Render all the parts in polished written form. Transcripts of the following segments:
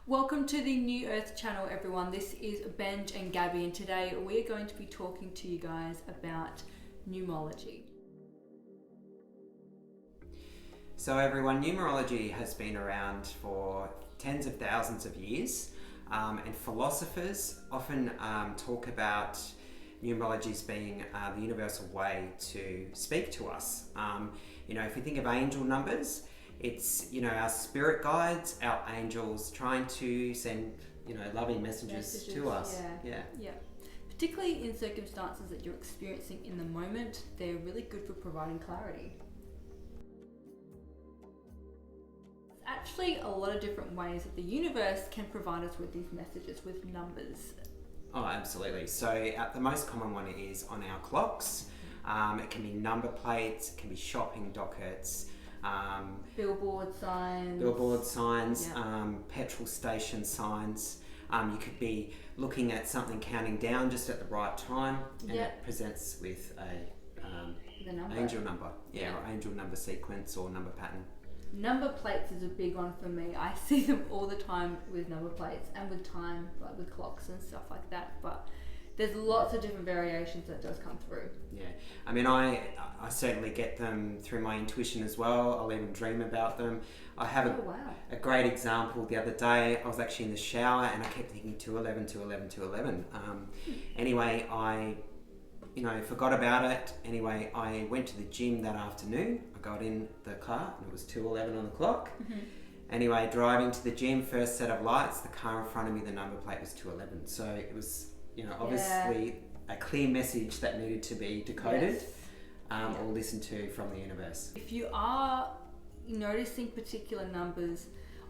Welcome to the New Earth channel, everyone. This is Benj and Gabby, and today we're going to be talking to you guys about numerology. So everyone, numerology has been around for tens of thousands of years, and philosophers often talk about numerology as being the universal way to speak to us. If you think of angel numbers, it's, our spirit guides, our angels trying to send, loving messages to us. Yeah. Particularly in circumstances that you're experiencing in the moment, they're really good for providing clarity. There's actually a lot of different ways that the universe can provide us with these messages, with numbers. Oh, absolutely. So the most common one is on our clocks. It can be number plates, it can be shopping dockets, Billboard signs, petrol station signs. You could be looking at something counting down just at the right time, and it presents with a angel number, or angel number sequence or number pattern. Number plates is a big one for me. I see them all the time with number plates and with time, like with clocks and stuff like that. But there's lots of different variations that does come through. Yeah, I mean, I certainly get them through my intuition as well. I'll even dream about them. I have a great example the other day. I was actually in the shower and I kept thinking 211, 211, 211. Anyway, I forgot about it. Anyway, I went to the gym that afternoon. I got in the car and it was 2:11 on the clock. Mm-hmm. Anyway, driving to the gym, first set of lights, the car in front of me, the number plate was 211. So it was, obviously a clear message that needed to be decoded or listened to from the universe. If you are noticing particular numbers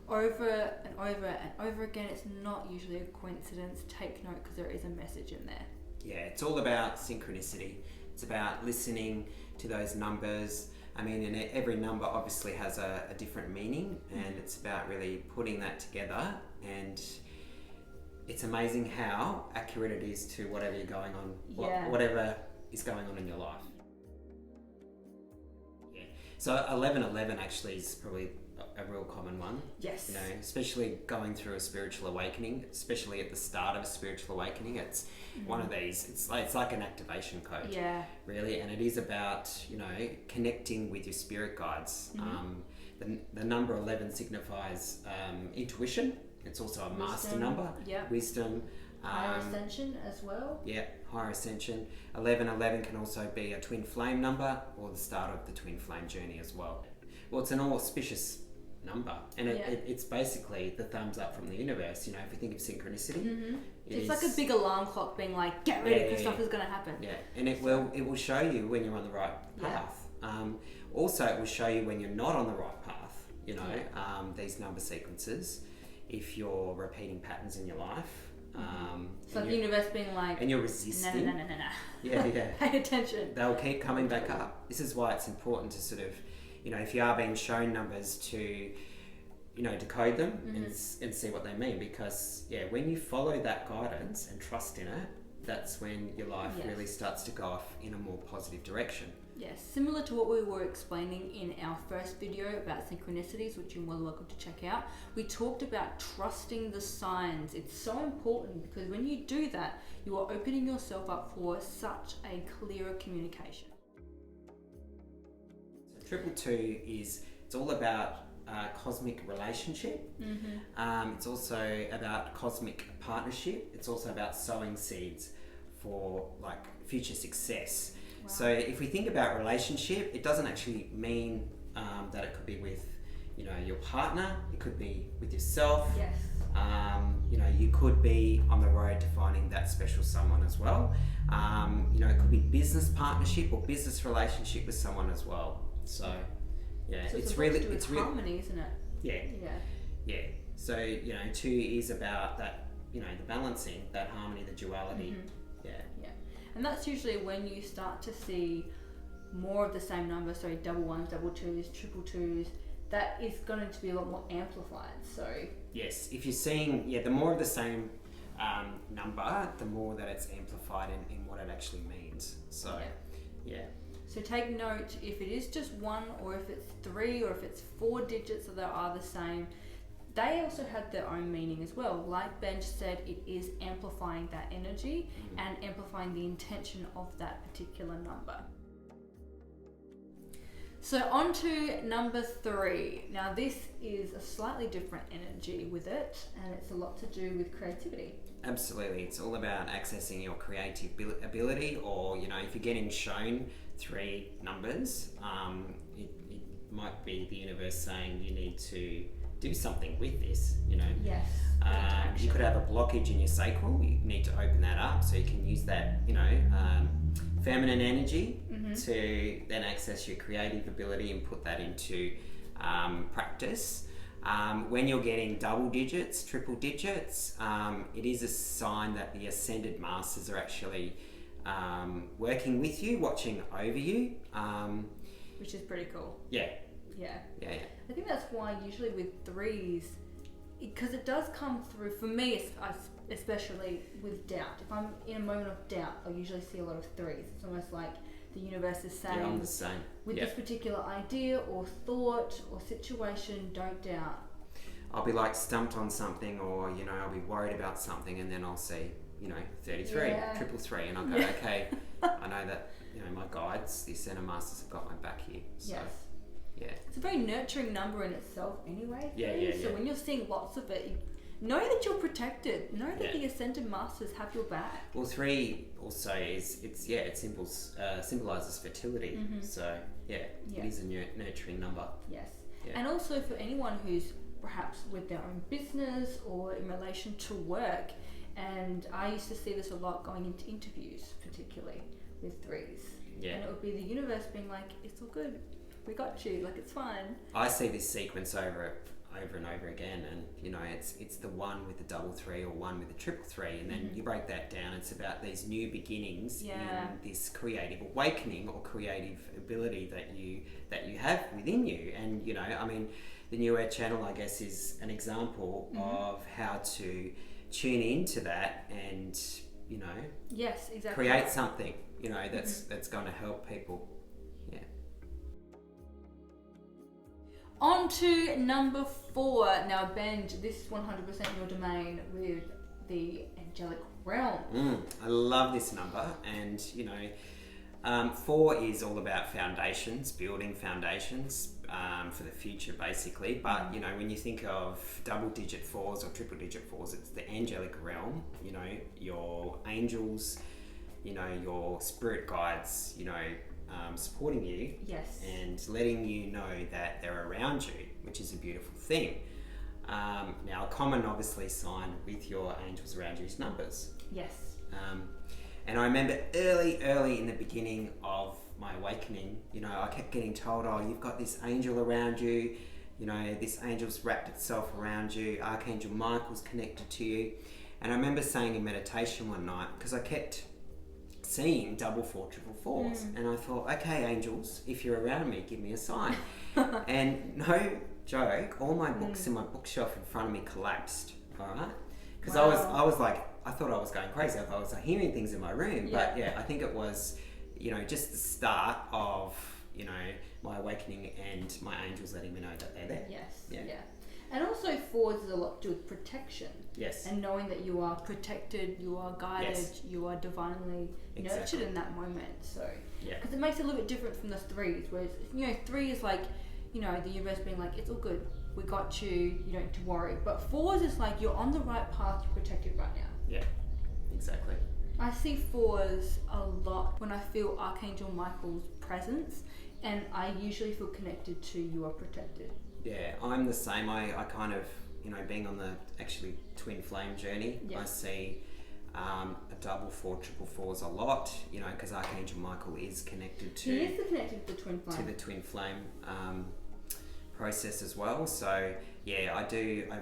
over and over and over again, it's not usually a coincidence. Take note, because there is a message in there. Yeah, it's all about synchronicity. It's about listening to those numbers. I mean, and every number obviously has a different meaning, and it's about really putting that together. And it's amazing how accurate it is to whatever you're going on, whatever is going on in your life. Yeah. So 1111 actually is probably a real common one. Yes. Especially going through a spiritual awakening, especially at the start of a spiritual awakening. It's one of these, it's like an activation code. Yeah. Really, and it is about, connecting with your spirit guides. The number 11 signifies intuition. It's also a master number. Wisdom. Higher ascension as well. Yeah, higher ascension. 1111 can also be a twin flame number or the start of the twin flame journey as well. Well, it's an auspicious number, and it's basically the thumbs up from the universe. If you think of synchronicity, it's like a big alarm clock being like, get ready because stuff is going to happen. Yeah, and it will show you when you're on the right path. Also, it will show you when you're not on the right path. These number sequences, if you're repeating patterns in your life. It's like the universe being like, and you're resisting. No. Yeah. Pay attention. They'll keep coming back up. This is why it's important to sort of, if you are being shown numbers, to, decode them and see what they mean. Because, when you follow that guidance and trust in it, that's when your life really starts to go off in a more positive direction. Yes, similar to what we were explaining in our first video about synchronicities, which you're more than welcome to check out. We talked about trusting the signs. It's so important because when you do that, you are opening yourself up for such a clearer communication. So 222 it's all about cosmic relationship. It's also about cosmic partnership. It's also about sowing seeds for future success. Wow. So if we think about relationship, it doesn't actually mean that it could be with your partner. It could be with yourself. Yes. You could be on the road to finding that special someone as well. It could be business partnership or business relationship with someone as well. So it's harmony, isn't it? Yeah. So 2 is about that, the balancing, that harmony, the duality. Yeah. And that's usually when you start to see more of the same number, so double ones, double twos, triple twos. That is going to be a lot more amplified. So yes, if you're seeing the more of the same number, the more that it's amplified in what it actually means. So So take note, if it is just one, or if it's 3, or if it's 4 digits that are the same, they also had their own meaning as well. Like Benj said, it is amplifying that energy and amplifying the intention of that particular number. So on to number 3. Now this is a slightly different energy with it, and it's a lot to do with creativity. Absolutely, it's all about accessing your creative ability, or if you're getting shown 3 numbers, it might be the universe saying you need to do something with this. Yes. You could have a blockage in your sacral. You need to open that up so you can use that, feminine energy to then access your creative ability and put that into practice. When you're getting double digits, triple digits, it is a sign that the ascended masters are actually working with you, watching over you. Which is pretty cool. Yeah. I think that's why usually with 3s, because it does come through, for me especially with doubt. If I'm in a moment of doubt, I usually see a lot of 3s. It's almost like the universe is saying, I'm the same. With this particular idea or thought or situation, don't doubt. I'll be like stumped on something, or I'll be worried about something, and then I'll see 33, triple three, and I'll go, okay, I know that my guides, the Ascended Masters, have got my back here. So, yes. Yeah. It's a very nurturing number in itself anyway. So when you're seeing lots of it, know that you're protected. Know that the Ascended Masters have your back. Well, 3 also it symbolizes fertility. So it is a nurturing number. Yes. Yeah. And also for anyone who's perhaps with their own business or in relation to work, and I used to see this a lot going into interviews, particularly with 3s. Yeah. And it would be the universe being like, it's all good. We got you, like it's fine. I see this sequence over and over again, and it's the one with the double 3 or one with the triple 3, and then you break that down. It's about these new beginnings in this creative awakening or creative ability that you have within you. And the New Earth channel, I guess, is an example of how to tune into that and yes, exactly, create something that's going to help people. On to number 4. Now, Benj, this is 100% your domain with the angelic realm. I love this number, and 4 is all about foundations, building foundations for the future, basically. But when you think of double-digit 4s or triple-digit 4s, it's the angelic realm. Your angels, your spirit guides, supporting you, and letting you know that they're around you, which is a beautiful thing. Now, a common, obviously, sign with your angels around you is numbers. Yes. And I remember early in the beginning of my awakening, I kept getting told, oh, you've got this angel around you, this angel's wrapped itself around you, Archangel Michael's connected to you. And I remember saying in meditation one night, because I kept seeing double 4, triple 4s, and I thought, okay, angels, if you're around me, give me a sign. And no joke, all my books in my bookshelf in front of me collapsed. All right, because I was like, I thought I was going crazy. I thought I was hearing things in my room, but I think it was, just the start of my awakening and my angels letting me know that they're there. Yes. And also 4s is a lot to do with protection. Yes. And knowing that you are protected, you are guided, you are divinely nurtured in that moment. So, because it makes it a little bit different from the 3s, whereas 3 is like, the universe being like, it's all good, we got you, you don't need to worry. But 4s is like, you're on the right path, you're protected right now. Yeah, exactly. I see 4s a lot when I feel Archangel Michael's presence, and I usually feel connected to you are protected. Yeah, I'm the same. I kind of, being on the actually twin flame journey, I see a double 4, triple 4s a lot, because Archangel Michael is connected to... He is connected to the twin flame. To the twin flame process as well. So, yeah, I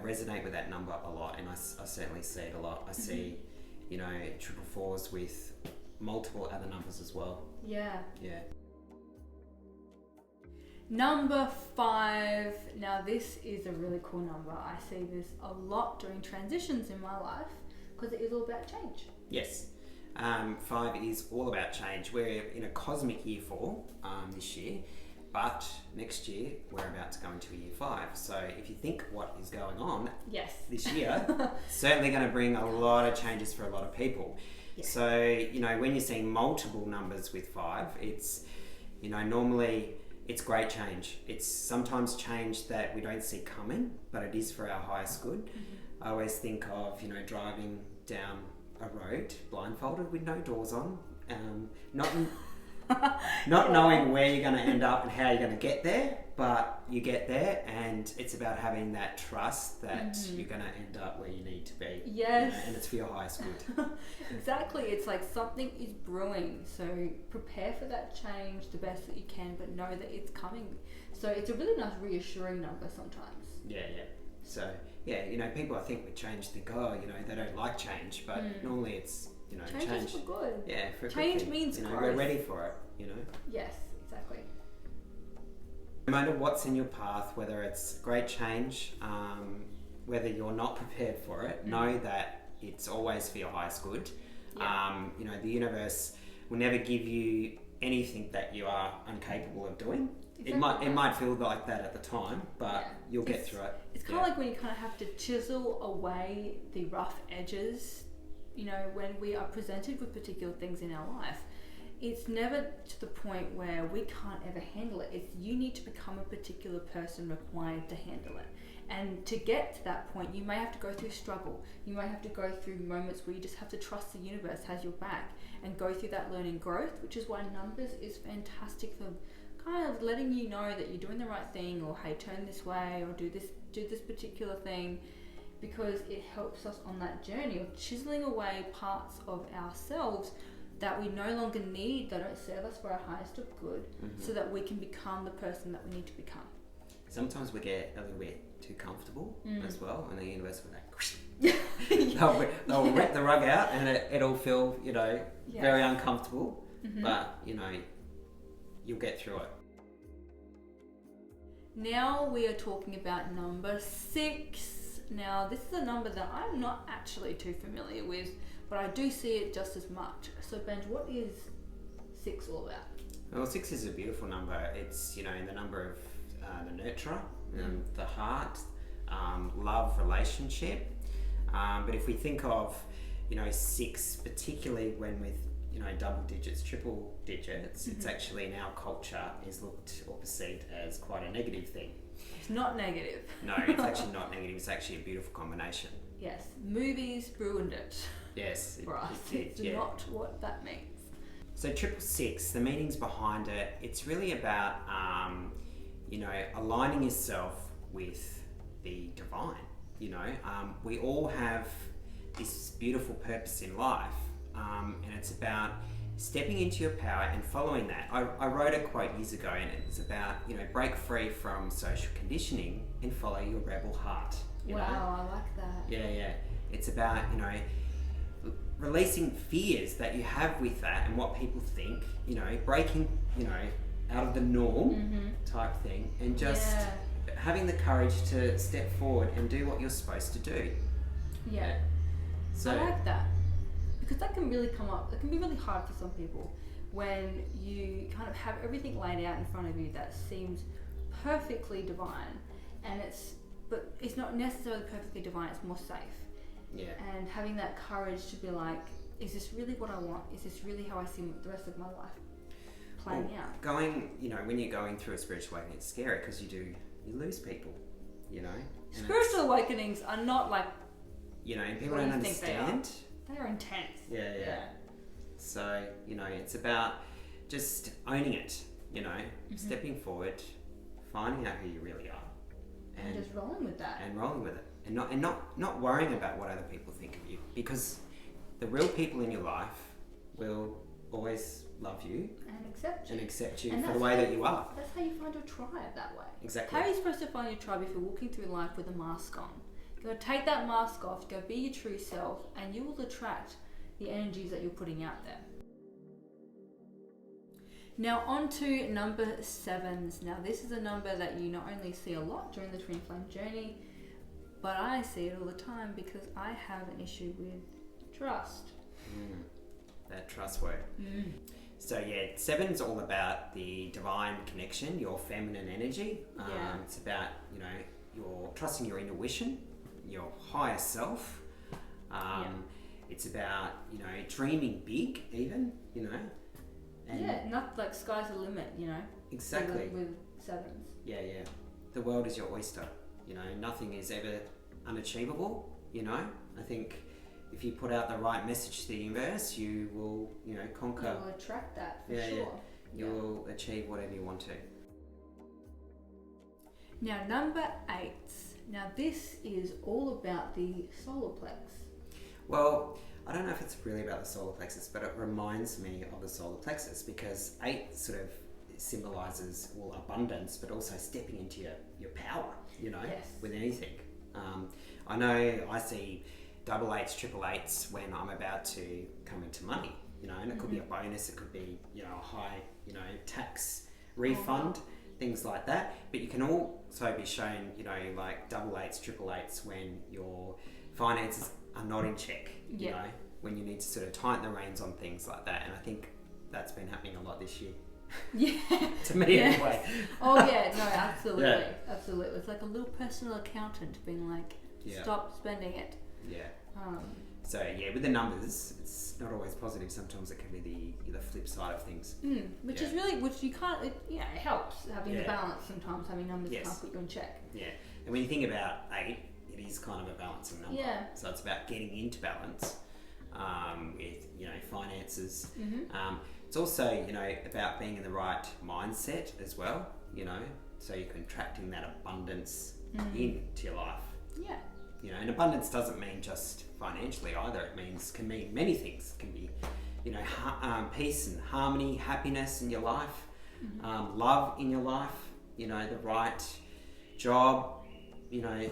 resonate with that number a lot, and I certainly see it a lot. I see, triple 4s with multiple other numbers as well. Yeah. Yeah. Number 5. Now this is a really cool number. I see this a lot during transitions in my life because it is all about change. Yes. 5 is all about change. We're in a cosmic year 4 this year. But next year, we're about to go into year 5. So if you think what is going on Yes. this year, certainly going to bring a lot of changes for a lot of people. Yes. So, you know, when you're seeing multiple numbers with 5, it's, you know, normally it's great change. It's sometimes change that we don't see coming, but it is for our highest good. Mm-hmm. I always think of, you know, driving down a road blindfolded with no doors on, not knowing where you're going to end up and how you're going to get there, but you get there, and it's about having that trust that you're going to end up where you need to be. Yes. You know, and it's for your highest good. Exactly. It's like something is brewing, so prepare for that change the best that you can, but know that it's coming. So it's a really nice reassuring number sometimes. Yeah. So, yeah, you know, people I think with change think, oh, you know, they don't like change, but normally it's, you know, change is for good. Yeah, for change good thing. means you know, growth. we're ready for it, you know. Yes, exactly. No matter what's in your path, whether it's great change, whether you're not prepared for it, know that it's always for your highest good. Yeah. You know, the universe will never give you anything that you are incapable of doing. Exactly. It might feel like that at the time, but you'll get through it. It's kind of like when you kind of have to chisel away the rough edges, you know, when we are presented with particular things in our life. It's never to the point where we can't ever handle it. It's you need to become a particular person required to handle it. And to get to that point, you may have to go through struggle. You may have to go through moments where you just have to trust the universe has your back and go through that learning growth, which is why numbers is fantastic for kind of letting you know that you're doing the right thing, or hey, turn this way, or do this particular thing, because it helps us on that journey of chiseling away parts of ourselves that we no longer need, that don't serve us for our highest of good, so that we can become the person that we need to become. Sometimes we get a little bit too comfortable as well, and the universe will they'll rip the rug out, and it'll feel, you know, very uncomfortable, but, you know, you'll get through it. Now we are talking about number 6. Now this is a number that I'm not actually too familiar with, but I do see it just as much. So Benj, what is 6 all about? Well, 6 is a beautiful number. It's, you know, the number of the nurturer, the heart, love, relationship. But if we think of, you know, 6, particularly when with, you know, double digits, triple digits, it's actually in our culture is looked or perceived as quite a negative thing. It's not negative. No, it's actually not negative. It's actually a beautiful combination. Yes, movies ruined it. Yes, for us. It's not what that means. So 666, the meanings behind it, it's really about, you know, aligning yourself with the divine. You know, we all have this beautiful purpose in life, and it's about stepping into your power and following that. I wrote a quote years ago, and it's about, you know, break free from social conditioning and follow your rebel heart. You know? I like that. Yeah. It's about, you know, releasing fears that you have with that and what people think, you know, breaking, you know, out of the norm type thing, and just having the courage to step forward and do what you're supposed to do. Yeah. So I like that, because that can really come up. It can be really hard for some people when you kind of have everything laid out in front of you that seems perfectly divine, but it's not necessarily perfectly divine. It's more safe. Yeah. And having that courage to be like, is this really what I want? Is this really how I see the rest of my life playing out? Going, you know, when you're going through a spiritual awakening, it's scary because you lose people, you know. And spiritual awakenings are not like, you know, and people don't understand. They are intense. Yeah. So, you know, it's about just owning it, you know, stepping forward, finding out who you really are, and just rolling with that. And rolling with it. And not worrying about what other people think of you, because the real people in your life will always love you and accept you for the way that you are. That's how you find your tribe that way. Exactly. How are you supposed to find your tribe if you're walking through life with a mask on? Go take that mask off, go be your true self, and you will attract the energies that you're putting out there. Now on to number 7s. Now this is a number that you not only see a lot during the Twin Flame journey, but I see it all the time because I have an issue with trust. That trust word. So yeah, 7's all about the divine connection, your feminine energy. It's about, you know, your trusting your intuition, your higher self. It's about, you know, dreaming big even, you know. And not like sky's the limit, you know. Exactly. With 7s. Yeah. The world is your oyster. You know, nothing is ever unachievable, you know. I think if you put out the right message to the universe, you will, you know, conquer. You will attract that for sure. You will achieve whatever you want to. Now, number 8. Now, this is all about the solar plex. Well, I don't know if it's really about the solar plexus, but it reminds me of the solar plexus because 8 sort of symbolises, well, abundance, but also stepping into your power, you know, with anything. I know I see double 8s, triple 8s when I'm about to come into money, you know, and it could be a bonus, it could be, you know, a high, you know, tax refund, things like that. But you can also be shown, you know, like double 8s, triple 8s when your finances are not in check, you know, when you need to sort of tighten the reins on things like that. And I think that's been happening a lot this year. To me anyway. Absolutely. Absolutely. It's like a little personal accountant being like, stop spending it. So with the numbers, it's not always positive. Sometimes it can be the flip side of things. Which is really, which you can't, it helps having the balance sometimes. Having numbers can't put you in check. And when you think about 8, it is kind of a balancing number. So it's about getting into balance with, you know, finances. It's also, you know, about being in the right mindset as well, you know, so you're contracting that abundance into your life. You know, and abundance doesn't mean just financially either. It can mean many things. It can be, you know, peace and harmony, happiness in your life, love in your life, you know, the right job, you know,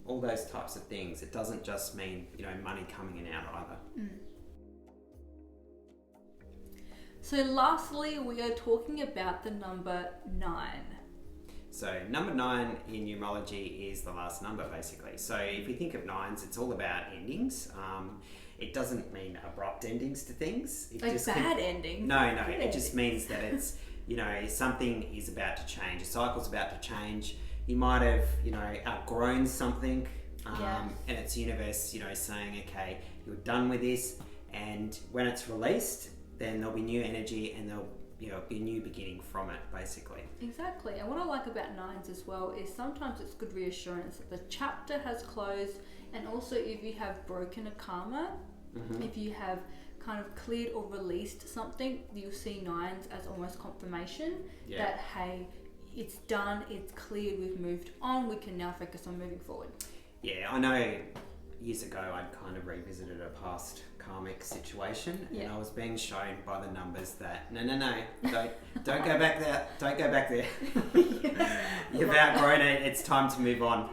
all those types of things. It doesn't just mean, you know, money coming in and out either. So lastly, we are talking about the number 9. So number 9 in numerology is the last number, basically. So if you think of 9s, it's all about endings. It doesn't mean abrupt endings to things. It like just bad endings. No. It just means that it's, you know, something is about to change. A cycle's about to change. You might have, you know, outgrown something, and it's the universe, you know, saying, okay, you're done with this, and when it's released, then there'll be new energy and there'll, you know, be a new beginning from it, basically. Exactly. And what I like about 9s as well is sometimes it's good reassurance that the chapter has closed, and also if you have broken a karma, if you have kind of cleared or released something, you'll see 9s as almost confirmation that, hey, it's done, it's cleared, we've moved on, we can now focus on moving forward. Yeah, I know years ago I'd kind of revisited a past karmic situation, and I was being shown by the numbers that no, don't go back there, don't go back there. You've outgrown it, it's time to move on.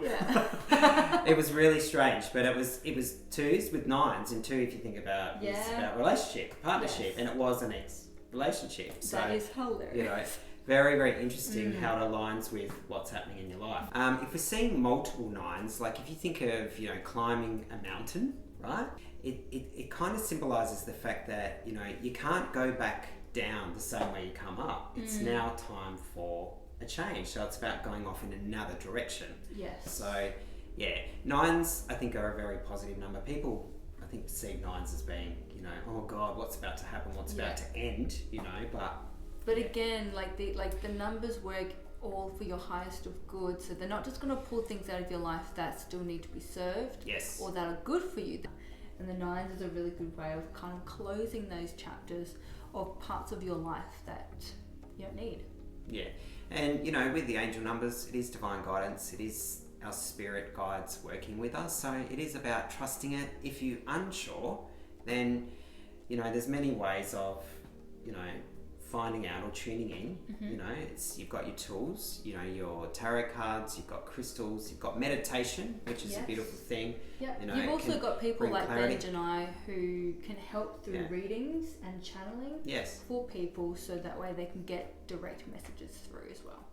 It was really strange, but it was 2s with 9s, and 2, if you think about, is about relationship, partnership, and it was an ex-relationship. So that is hilarious. You know, very, very interesting how it aligns with what's happening in your life. If we're seeing multiple 9s, like if you think of, you know, climbing a mountain, right? It kind of symbolises the fact that, you know, you can't go back down the same way you come up. It's now time for a change. So it's about going off in another direction. So, 9s, I think, are a very positive number. People, I think, perceive 9s as being, you know, oh God, what's about to happen? What's about to end? You know, but again, like the numbers work all for your highest of good. So they're not just going to pull things out of your life that still need to be served or that are good for you. And the 9s is a really good way of kind of closing those chapters of parts of your life that you don't need. And you know, with the angel numbers, it is divine guidance. It is our spirit guides working with us. So it is about trusting it. If you're unsure, then, you know, there's many ways of, you know, finding out or tuning in. You know, you've got your tools, you know, your tarot cards, you've got crystals, you've got meditation, which is a beautiful thing. You know, you've also got people like Benj and I who can help through readings and channeling for people, so that way they can get direct messages through as well.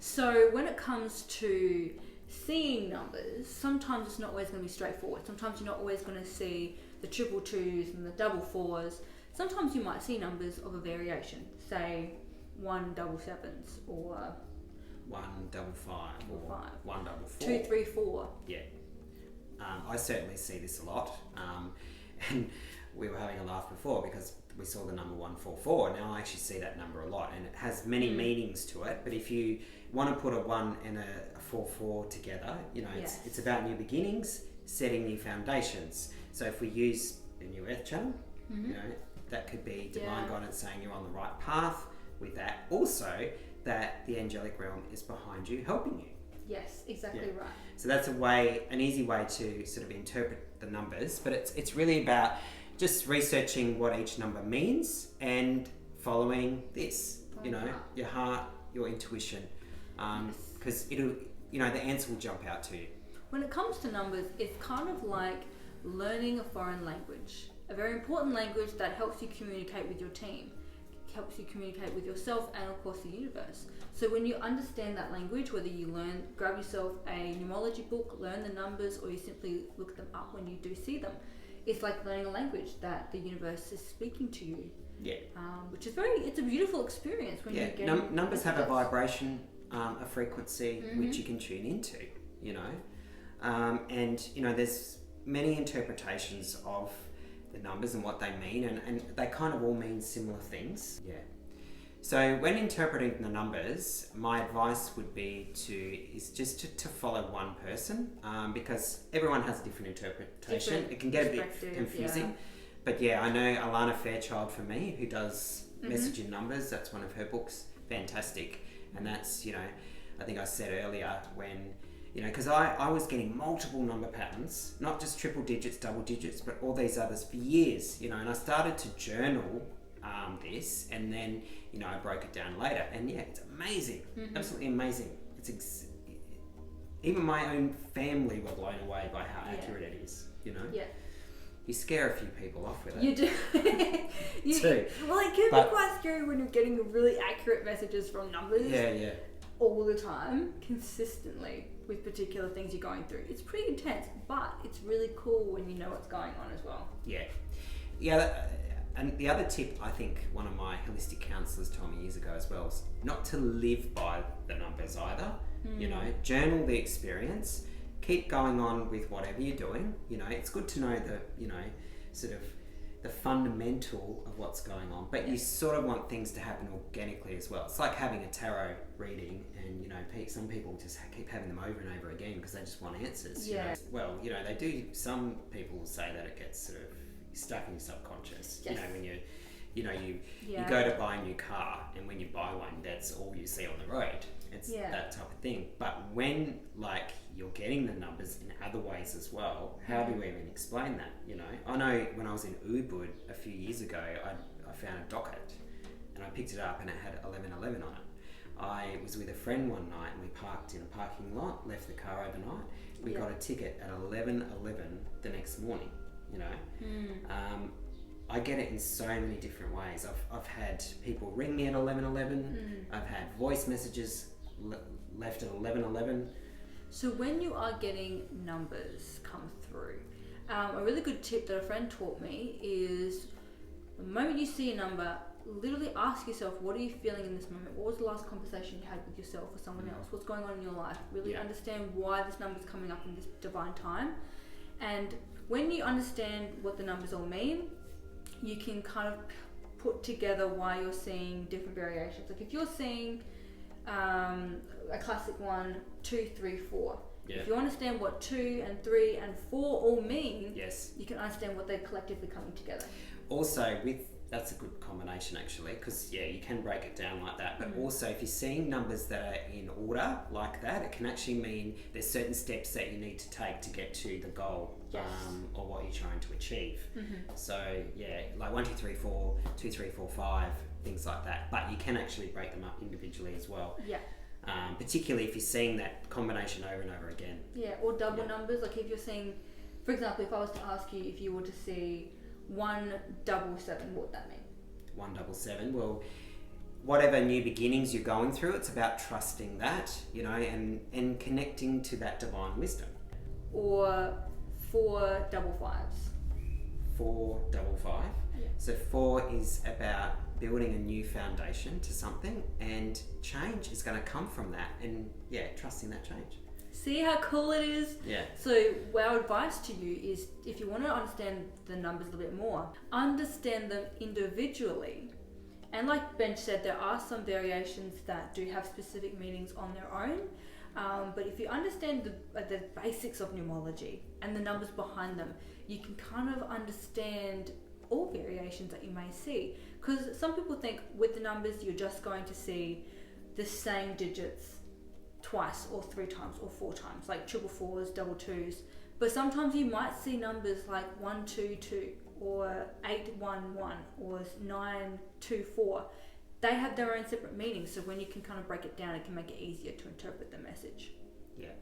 So when it comes to seeing numbers, sometimes it's not always going to be straightforward. Sometimes you're not always going to see the triple twos and the double fours, sometimes you might see numbers of a variation, say 177s or 155 or 144. 2, 3, 4. Yeah. I certainly see this a lot. And we were having a laugh before because we saw the number 144. Now I actually see that number a lot, and it has many meanings to it. But if you want to put a 1 and a 44 together, you know, it's about new beginnings, setting new foundations. So if we use a new earth channel, you know, that could be divine guidance saying you're on the right path with that. Also, that the angelic realm is behind you, helping you. Yes, exactly right. So that's an easy way to sort of interpret the numbers, but it's really about just researching what each number means and following this, your heart, your intuition, because it'll, the answer will jump out to you. When it comes to numbers, it's kind of like learning a foreign language, a very important language that helps you communicate with your team, helps you communicate with yourself and of course the universe. So when you understand that language, whether you grab yourself a numerology book, learn the numbers, or you simply look them up when you do see them, it's like learning a language that the universe is speaking to you. Yeah. Which is it's a beautiful experience when you get numbers have a vibration, a frequency which you can tune into, and there's many interpretations of the numbers and what they mean, and they kind of all mean similar things. Yeah. So when interpreting the numbers, my advice would be to follow one person, because everyone has a different interpretation. It can get a bit confusing. But I know Alana Fairchild for me, who does Message in Numbers. That's one of her books. Fantastic. And that's, I think I said earlier when, because I was getting multiple number patterns, not just triple digits, double digits, but all these others for years, and I started to journal this, and then, I broke it down later, and it's amazing, absolutely amazing. Even my own family were blown away by how accurate it is, Yeah. You scare a few people off with it. You do. Too. Well, it can be quite scary when you're getting really accurate messages from numbers. Yeah. All the time, consistently, with particular things you're going through. It's pretty intense, but it's really cool when you know what's going on as well. Yeah. And the other tip, I think one of my holistic counsellors told me years ago as well, is not to live by the numbers either. Journal the experience, keep going on with whatever you're doing. It's good to know the, sort of the fundamental of what's going on, but you sort of want things to happen organically as well. It's like having a tarot reading, and some people just keep having them over and over again because they just want answers. Well, they do. Some people say that it gets sort of stuck in your subconscious. Yes. When you go to buy a new car, and when you buy one, that's all you see on the road. It's that type of thing. But when you're getting the numbers in other ways as well, how do we even explain that? I know when I was in Ubud a few years ago, I found a docket, and I picked it up, and it had 1111 on it. I was with a friend one night, and we parked in a parking lot, left the car overnight. We got a ticket at 11:11 the next morning. I get it in so many different ways. I've had people ring me at 11:11. I've had voice messages left at 11:11. So when you are getting numbers come through, a really good tip that a friend taught me is the moment you see a number, literally ask yourself, what are you feeling in this moment? What was the last conversation you had with yourself or someone else? What's going on in your life? Really understand why this number's coming up in this divine time. And when you understand what the numbers all mean, you can kind of put together why you're seeing different variations. Like if you're seeing a classic 1, 2, 3, 4. If you understand what 2 and 3 and 4 all mean, you can understand what they're collectively coming together. Also, that's a good combination actually, because you can break it down like that. But also, if you're seeing numbers that are in order like that, it can actually mean there's certain steps that you need to take to get to the goal, or what you're trying to achieve. So like 1, 2, 3, 4, 2, 3, 4, 5, things like that. But you can actually break them up individually as well. Particularly if you're seeing that combination over and over again. Or double numbers. Like if you're seeing, for example, if I was to ask you if you were to see 177, what would that mean? 177. Well, whatever new beginnings you're going through, it's about trusting that, and connecting to that divine wisdom. Or 4 double 5s. 455. Yeah. So 4 is about building a new foundation to something, and change is going to come from that, and trusting that change. See how cool it is? Yeah. So our advice to you is, if you want to understand the numbers a little bit more, understand them individually. And like Benj said, there are some variations that do have specific meanings on their own. But if you understand the basics of numerology and the numbers behind them, you can kind of understand all variations that you may see. Because some people think with the numbers, you're just going to see the same digits twice or 3 times or 4 times, like 444s, 222s. But sometimes you might see numbers like 122 or 811 or 924. They have their own separate meanings, so when you can kind of break it down, it can make it easier to interpret the message. Yeah.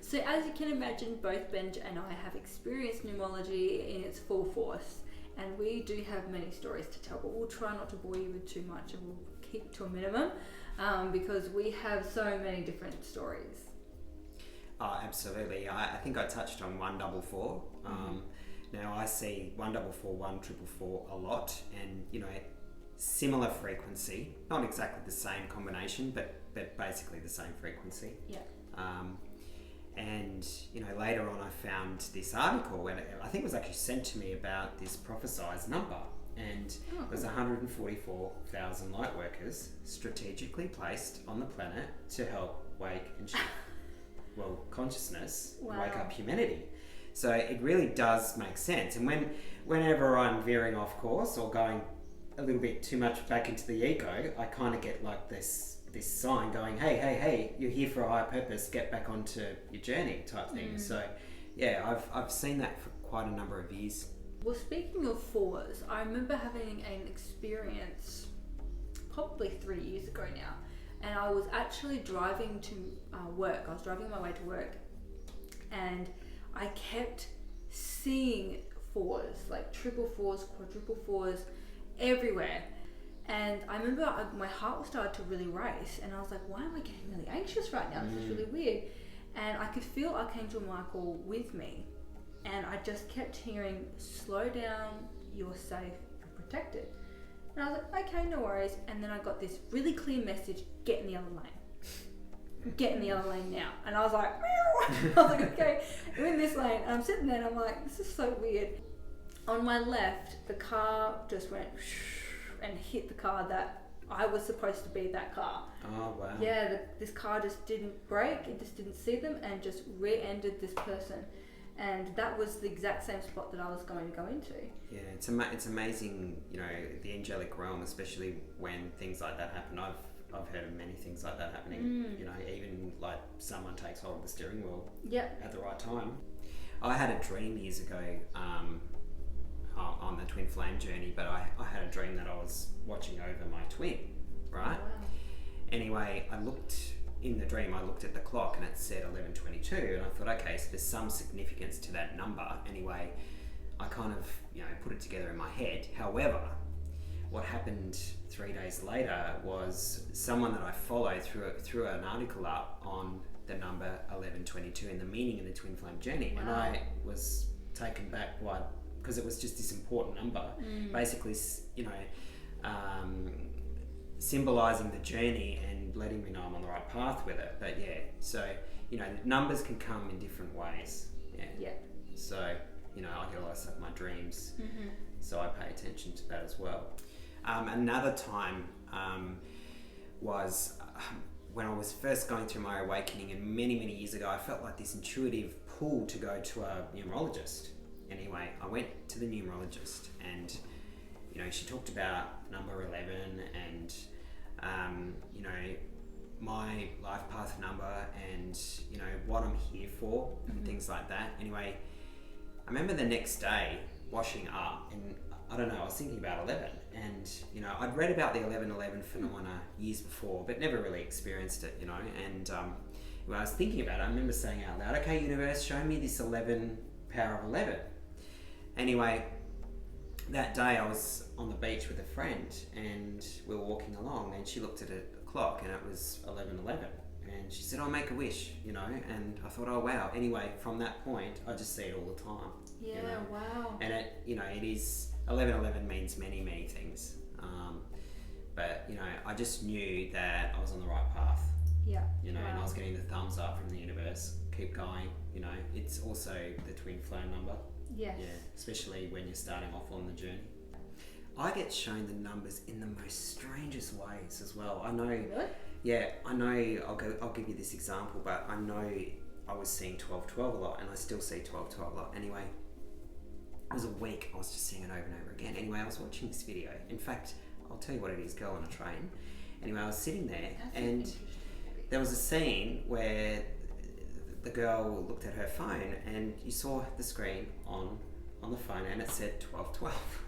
So as you can imagine, both Benj and I have experienced numerology in its full force, and we do have many stories to tell, but we'll try not to bore you with too much, and we'll keep it to a minimum, because we have so many different stories. Oh, absolutely. I think I touched on 144. Now I see 144, 144 a lot, and similar frequency, not exactly the same combination, but basically the same frequency. Yeah. And later on I found this article, and I think it was actually sent to me about this prophesized number, and it was 144,000 light workers strategically placed on the planet to help wake and shift consciousness. Wow. Wake up humanity. So it really does make sense. And whenever I'm veering off course or going a little bit too much back into the ego, I kind of get like this sign going, hey, you're here for a higher purpose, get back onto your journey type thing. So yeah, I've seen that for quite a number of years. Well, speaking of 4s, I remember having an experience probably 3 years ago now, and I was actually driving to work. I was driving my way to work, and I kept seeing 4s, like 444s, 444s, everywhere. And I remember my heart started to really race, and I was like, why am I getting really anxious right now? This is really weird. And I could feel Archangel Michael with me, and I just kept hearing, slow down, you're safe, you're protected. And I was like, okay, no worries. And then I got this really clear message, get in the other lane. Get in the other lane now. And I was like, meow. I was like, okay, I'm in this lane. And I'm sitting there and I'm like, this is so weird. On my left, the car just went and hit the car that I was supposed to be that car. Oh, wow. Yeah, this car just didn't brake, it just didn't see them, and just rear-ended this person. And that was the exact same spot that I was going to go into. Yeah, it's amazing, the angelic realm, especially when things like that happen. I've heard of many things like that happening. Even like someone takes hold of the steering wheel at the right time. I had a dream years ago on the twin flame journey, but I had a dream that I was watching over my twin, right? Oh, wow. Anyway, I looked at the clock and it said 11:22, and I thought, okay, so there's some significance to that number. Anyway, I kind of put it together in my head. However, what happened 3 days later was someone that I follow threw an article up on the number 11:22 and the meaning of the twin flame journey. Wow. And I was taken back because it was just this important number, basically, symbolizing the journey and letting me know I'm on the right path with it. But yeah, so numbers can come in different ways. Yeah. So I get a lot of stuff in my dreams, so I pay attention to that as well. Another time was when I was first going through my awakening, and many years ago, I felt like this intuitive pull to go to a numerologist. Anyway, I went to the numerologist, and she talked about number 11 and my life path number and what I'm here for and things like that. Anyway, I remember the next day washing up, and I don't know, I was thinking about 11, and I'd read about the 1111 phenomena years before, but never really experienced it, and when I was thinking about it, I remember saying out loud, okay, universe, show me this 11, power of 11. Anyway, that day I was on the beach with a friend, and we were walking along, and she looked at the clock, and it was 11:11, and she said, "Oh, make a wish," and I thought, oh wow. Anyway, from that point, I just see it all the time. Yeah, you know? wow. And it, you know, it is 1111 means many, many things. But you know, I just knew that I was on the right path. Yeah. You know, and I Wow. was getting the thumbs up from the universe. Keep going. You know, it's also the twin flame number. Yes. Yeah, especially when you're starting off on the journey. I get shown the numbers in the most strangest ways as well. I know. Really? Yeah, I know. I'll give you this example, but I know I was seeing 1212 a lot, and I still see 1212 a lot. Anyway, it was a week. I was just seeing it over and over again. Anyway, I was watching this video. In fact, I'll tell you what it is. Girl on a train. Anyway, I was sitting there, and there was a scene where the girl looked at her phone, and you saw the screen on the phone, and it said 1212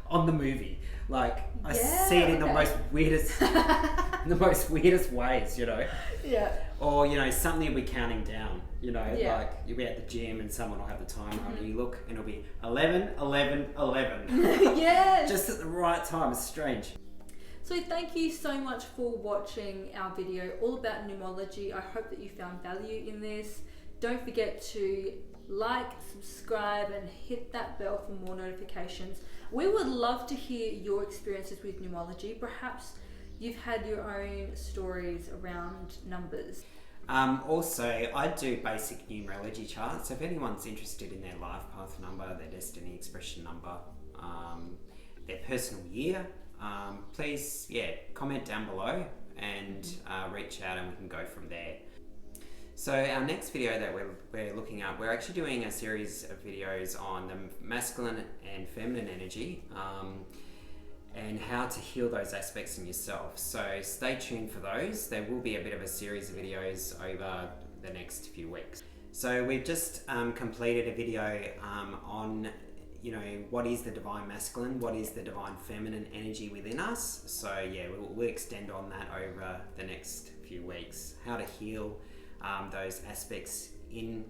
on the movie. Like, I see it in the most weirdest, the most weirdest ways, you know. Yeah. Or, you know, something will be counting down, you know, Yeah. like you'll be at the gym and someone will have the timer on and you look and it'll be 11, 11, 11. Yes. Just at the right time. It's strange. So thank you so much for watching our video all about numerology. I hope that you found value in this. Don't forget to like, subscribe, and hit that bell for more notifications. We would love to hear your experiences with numerology. Perhaps you've had your own stories around numbers. Also, I do basic numerology charts. So if anyone's interested in their life path number, their destiny expression number, their personal year, please, comment down below and reach out and we can go from there. So our next video that we're looking at, we're actually doing a series of videos on the masculine and feminine energy and how to heal those aspects in yourself. So stay tuned for those. There will be a bit of a series of videos over the next few weeks. So we've just completed a video on, you know, what is the divine masculine, what is the divine feminine energy within us. So yeah, we'll extend on that over the next few weeks. How to heal those aspects in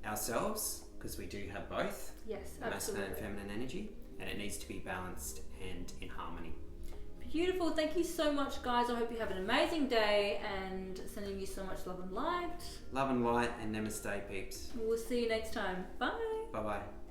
ourselves, because we do have both. Yes, Masculine absolutely. and feminine energy, and it needs to be balanced and in harmony. Beautiful. Thank you so much, guys. I hope you have an amazing day and sending you so much love and light. Love and light, and namaste, peeps. We'll see you next time. Bye. Bye bye.